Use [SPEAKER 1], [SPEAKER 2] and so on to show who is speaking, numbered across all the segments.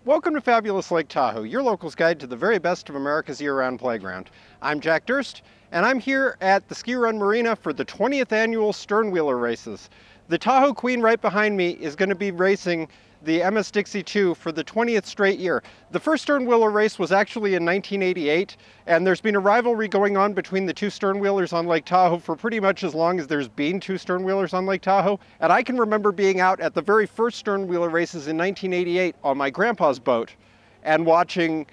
[SPEAKER 1] Welcome to fabulous Lake Tahoe, your local's guide to the very best of America's year-round playground. I'm Jack Durst, and I'm here at the Ski Run Marina for the 20th annual Sternwheeler races. The Tahoe Queen right behind me is going to be racing the MS Dixie II for the 20th straight year. The first Sternwheeler race was actually in 1988, and there's been a rivalry going on between the two Sternwheelers on Lake Tahoe for pretty much as long as there's been two Sternwheelers on Lake Tahoe. And I can remember being out at the very first Sternwheeler races in 1988 on my grandpa's boat and watching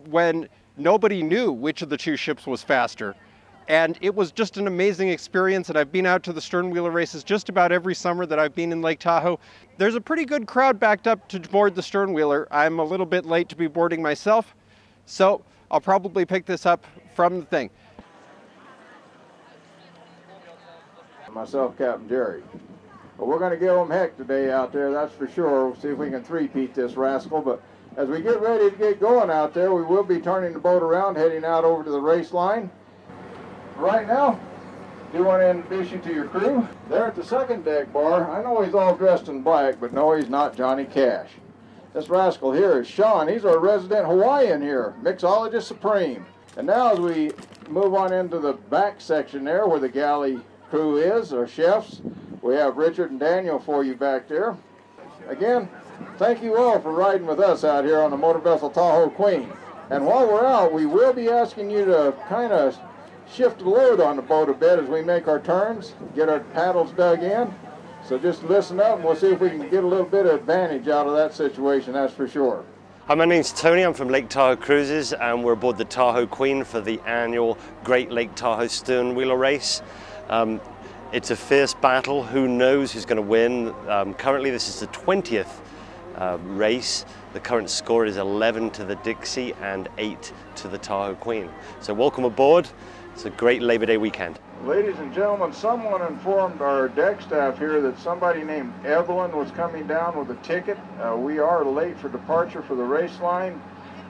[SPEAKER 1] when nobody knew which of the two ships was faster. And it was just an amazing experience, and I've been out to the Sternwheeler races just about every summer that I've been in Lake Tahoe. There's a pretty good crowd backed up to board the Sternwheeler. I'm a little bit late to be boarding myself, so I'll probably pick this up from the thing.
[SPEAKER 2] Myself, Captain Jerry. Well, we're going to give them heck today out there, that's for sure. We'll see if we can three-peat this rascal, but as we get ready to get going out there, we will be turning the boat around, heading out over to the race line. Right now, I do want to introduce you to your crew. There at the second deck bar, I know he's all dressed in black, but no, he's not Johnny Cash. This rascal here is Sean. He's our resident Hawaiian here, mixologist supreme. And now as we move on into the back section there where the galley crew is, our chefs, we have Richard and Daniel for you back there. Again, thank you all for riding with us out here on the motor vessel Tahoe Queen. And while we're out, we will be asking you to kind of shift the load on the boat a bit as we make our turns, get our paddles dug in. So just listen up and we'll see if we can get a little bit of advantage out of that situation, that's for sure.
[SPEAKER 3] Hi, my name's Tony. I'm from Lake Tahoe Cruises and we're aboard the Tahoe Queen for the annual Great Lake Tahoe Sternwheeler race. It's a fierce battle. Who knows who's going to win? Currently this is the 20th race. The current score is 11 to the Dixie and 8 to the Tahoe Queen. So welcome aboard. It's a great Labor Day weekend.
[SPEAKER 2] Ladies and gentlemen, someone informed our deck staff here that somebody named Evelyn was coming down with a ticket. We are late for departure for the race line.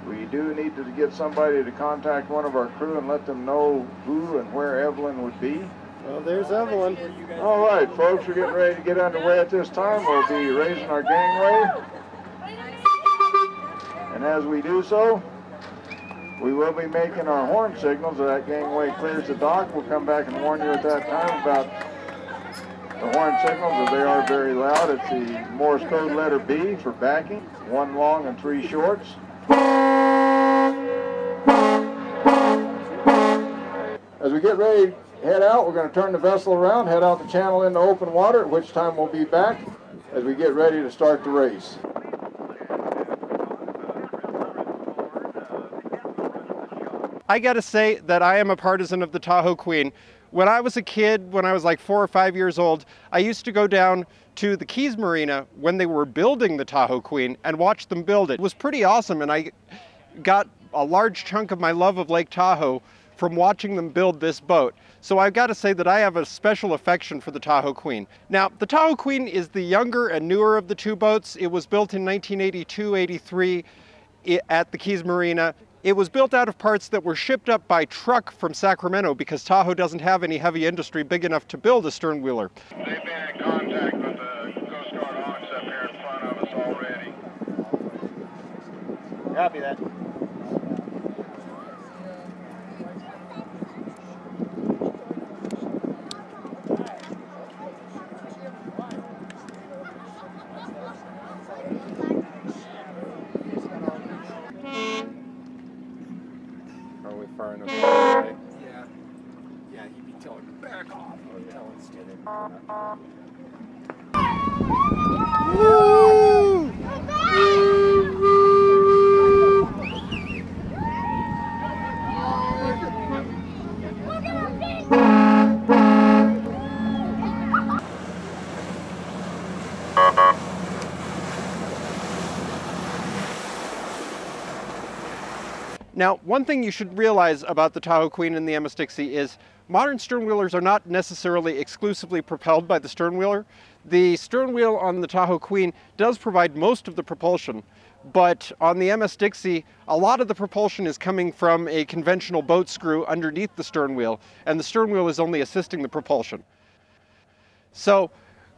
[SPEAKER 2] We do need to get somebody to contact one of our crew and let them know who and where Evelyn would be.
[SPEAKER 1] Well, there's Evelyn.
[SPEAKER 2] All right, folks, we're getting ready to get underway at this time. We'll be raising our gangway. And as we do so, we will be making our horn signals as that gangway clears the dock. We'll come back and warn you at that time about the horn signals, as they are very loud. It's the Morse code letter B for backing, 1 long and 3 shorts. As we get ready to head out, we're going to turn the vessel around, head out the channel into open water, at which time we'll be back as we get ready to start the race.
[SPEAKER 1] I gotta say that I am a partisan of the Tahoe Queen. When I was a kid, when I was like 4 or 5 years old, I used to go down to the Keys Marina when they were building the Tahoe Queen and watch them build it. It was pretty awesome, and I got a large chunk of my love of Lake Tahoe from watching them build this boat. So I've got to say that I have a special affection for the Tahoe Queen. Now, the Tahoe Queen is the younger and newer of the two boats. It was built in 1982-83 at the Keys Marina. It was built out of parts that were shipped up by truck from Sacramento because Tahoe doesn't have any heavy industry big enough to build a Sternwheeler.
[SPEAKER 2] They've been in contact with the Coast Guard Hawks up here in front of us already.
[SPEAKER 1] Copy that.
[SPEAKER 4] Yeah, he'd be telling me back off.
[SPEAKER 1] Now, one thing you should realize about the Tahoe Queen and the MS Dixie is modern sternwheelers are not necessarily exclusively propelled by the sternwheeler. The sternwheel on the Tahoe Queen does provide most of the propulsion, but on the MS Dixie, a lot of the propulsion is coming from a conventional boat screw underneath the sternwheel, and the sternwheel is only assisting the propulsion. So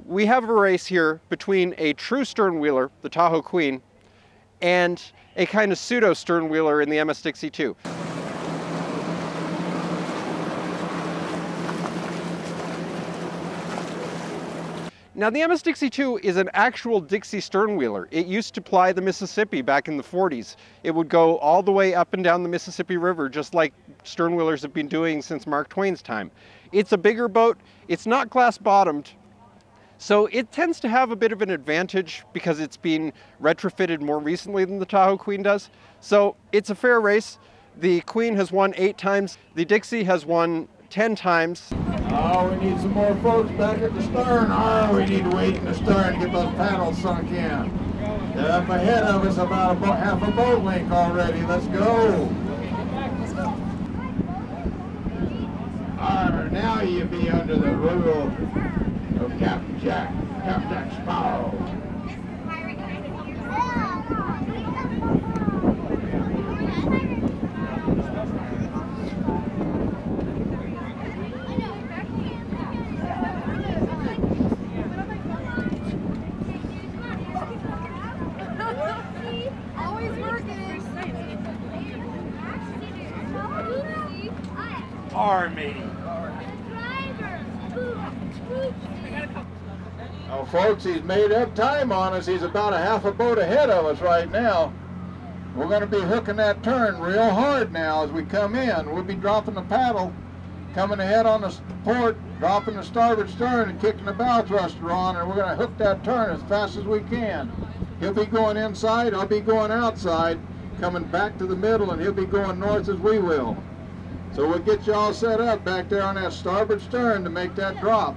[SPEAKER 1] we have a race here between a true sternwheeler, the Tahoe Queen, and a kind of pseudo sternwheeler in the MS Dixie II. Now the MS Dixie II is an actual Dixie sternwheeler. It used to ply the Mississippi back in the 40s. It would go all the way up and down the Mississippi River, just like sternwheelers have been doing since Mark Twain's time. It's a bigger boat, it's not glass bottomed, so it tends to have a bit of an advantage because it's been retrofitted more recently than the Tahoe Queen does. So it's a fair race. The Queen has won 8 times, the Dixie has won 10 times.
[SPEAKER 2] Oh, we need some more folks back at the stern. Oh, we need to wait in the stern, get those paddles sunk in. They're up ahead of us about half a boat length already. Let's go. Now you be under the rule of Captain Jack Sparrow. Army. Oh, folks, he's made up time on us. He's about a half a boat ahead of us right now. We're going to be hooking that turn real hard now as we come in. We'll be dropping the paddle, coming ahead on the port, dropping the starboard stern and kicking the bow thruster on, and we're going to hook that turn as fast as we can. He'll be going inside, I'll be going outside, coming back to the middle, and he'll be going north as we will. So we'll get you all set up back there on that starboard stern to make that drop.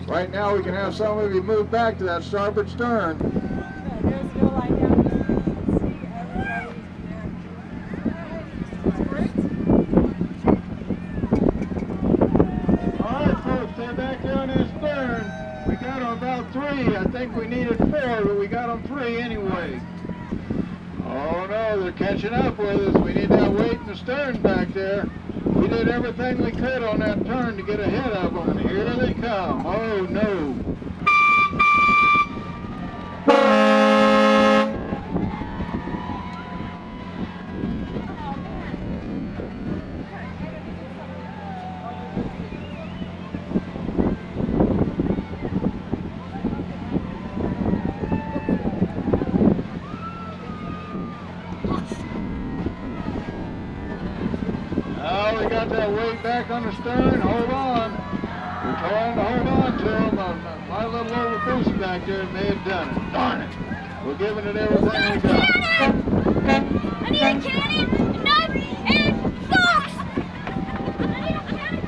[SPEAKER 2] Right now we can have some of you move back to that starboard stern. Alright folks, they're back there on that stern. We got them about 3. I think we needed 4, but we got them 3 anyway. Oh no, they're catching up with us. We need that weight in the stern back there. We did everything we could on that turn to get ahead of them, and here they come. Oh no. We got that weight back on the stern. Hold on. We're trying to hold on to them. My little overboost back there may have done it. Darn it. We're giving it everything we got.
[SPEAKER 4] I need a cannon, a knife, and fox! I need a cannon,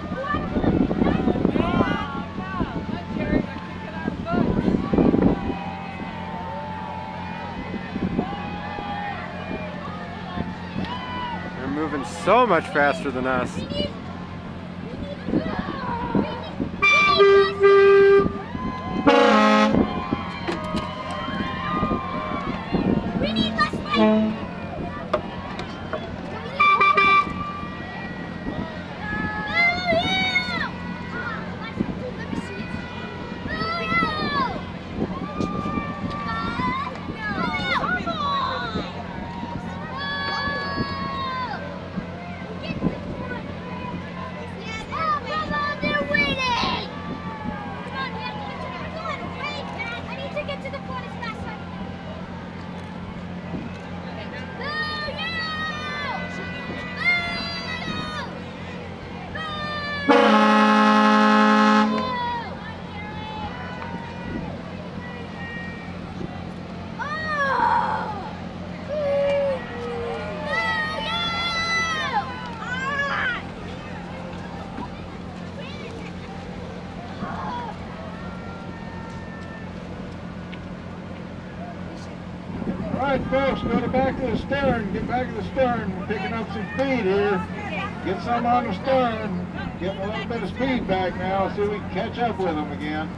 [SPEAKER 1] They're moving so much faster than us.
[SPEAKER 4] We need less weight!
[SPEAKER 2] All right, folks, go to back to the stern. Get back to the stern. We're picking up some speed here. Get some on the stern. Get a little bit of speed back now. See if we can catch up with them again.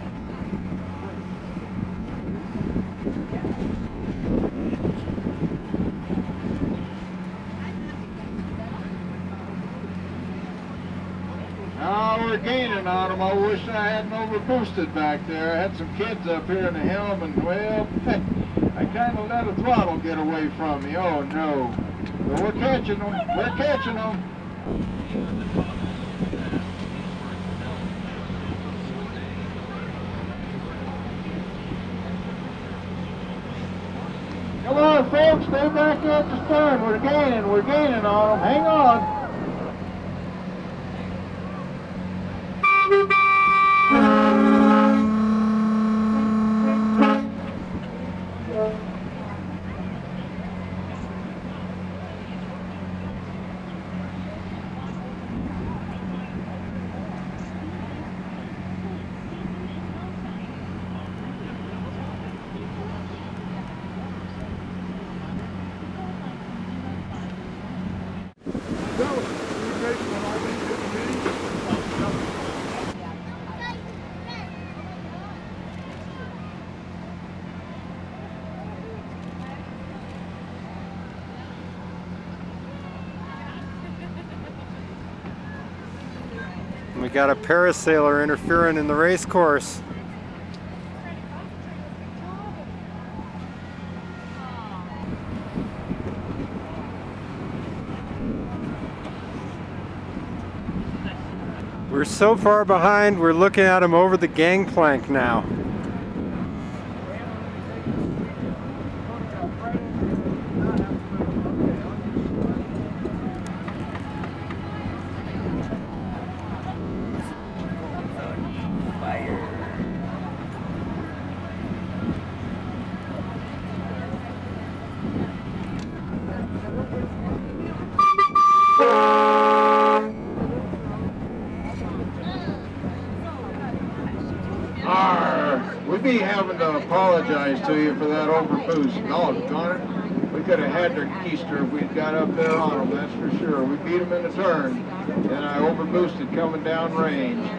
[SPEAKER 2] Now we're gaining on them. I wish I hadn't overboosted back there. I had some kids up here in the helm, and well, I kind of let a throttle get away from me. Oh no. But we're catching them. We're catching them. Come on, folks. Stay back at the stern. We're gaining on them. Hang on.
[SPEAKER 1] We got a parasailer interfering in the race course. We're so far behind, we're looking at him over the gangplank now.
[SPEAKER 2] We'd be having to apologize to you for that overboost. Doggone it. We could have had their keister if we'd got up there on them, that's for sure. We beat them in the turn, and I overboosted coming down range.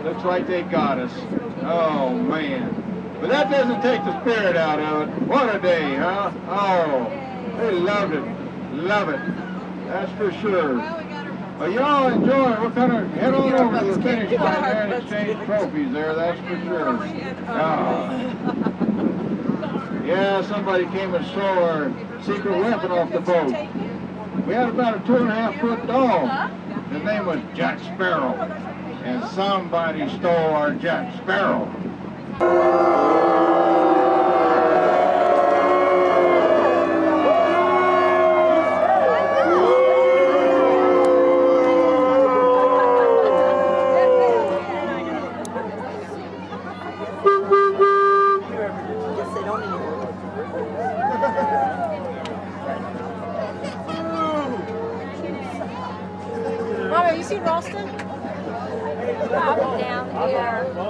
[SPEAKER 2] Looks like they got us. Oh, man. But that doesn't take the spirit out of it. What a day, huh? Oh, they loved it. Love it. That's for sure. Well, y'all enjoy it. We're going to head on over to the finish line there and exchange trophies there, that's for sure. Yeah, somebody came and stole our secret weapon off the boat. We had about a 2.5-foot dog. His name was Jack Sparrow. And somebody stole our Jack Sparrow.
[SPEAKER 5] Mama, you see Ralston?
[SPEAKER 4] Down here. No.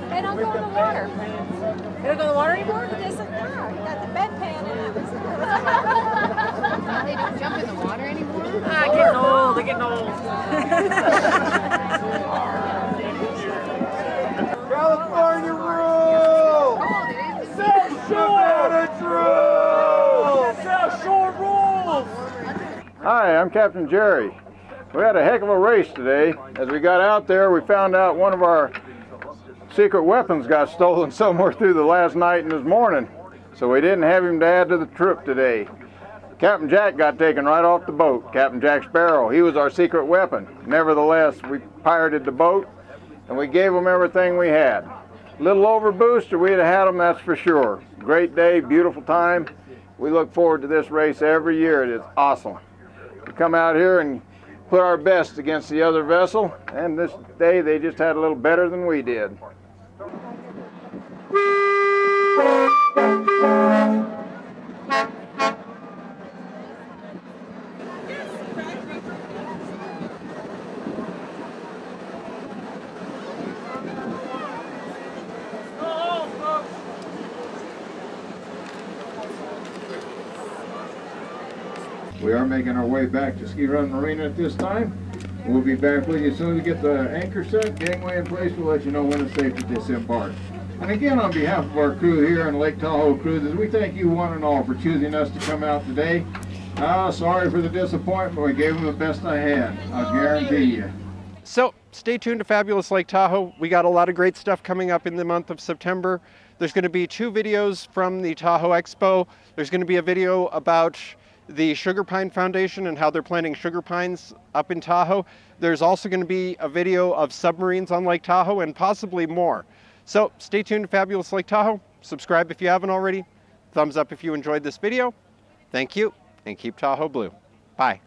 [SPEAKER 4] They don't go in the water.
[SPEAKER 5] They don't go in the water anymore?
[SPEAKER 4] They said, no, you got the bedpan in it.
[SPEAKER 6] They don't jump in the water anymore?
[SPEAKER 5] Getting old. They're getting old.
[SPEAKER 2] California rule! South Shore!
[SPEAKER 5] South Shore rules!
[SPEAKER 2] Hi, I'm Captain Jerry. We had a heck of a race today. As we got out there, we found out one of our secret weapons got stolen somewhere through the last night and this morning. So we didn't have him to add to the trip today. Captain Jack got taken right off the boat. Captain Jack Sparrow, he was our secret weapon. Nevertheless, we pirated the boat and we gave him everything we had. A little overboost or we'd have had him, that's for sure. Great day, beautiful time. We look forward to this race every year. It is awesome. We come out here and put our best against the other vessel, and this day they just had a little better than we did. We are making our way back to Ski Run Marina at this time. We'll be back with you as soon as we get the anchor set, gangway in place. We'll let you know when it's safe to disembark. And again, on behalf of our crew here in Lake Tahoe Cruises, we thank you one and all for choosing us to come out today. Sorry for the disappointment. We gave them the best I had. I'll guarantee you.
[SPEAKER 1] So stay tuned to Fabulous Lake Tahoe. We got a lot of great stuff coming up in the month of September. There's going to be 2 videos from the Tahoe Expo. There's going to be a video about the Sugar Pine Foundation and how they're planting sugar pines up in Tahoe. There's also going to be a video of submarines on Lake Tahoe and possibly more. So stay tuned to Fabulous Lake Tahoe. Subscribe if you haven't already. Thumbs up if you enjoyed this video. Thank you, and keep Tahoe blue. Bye.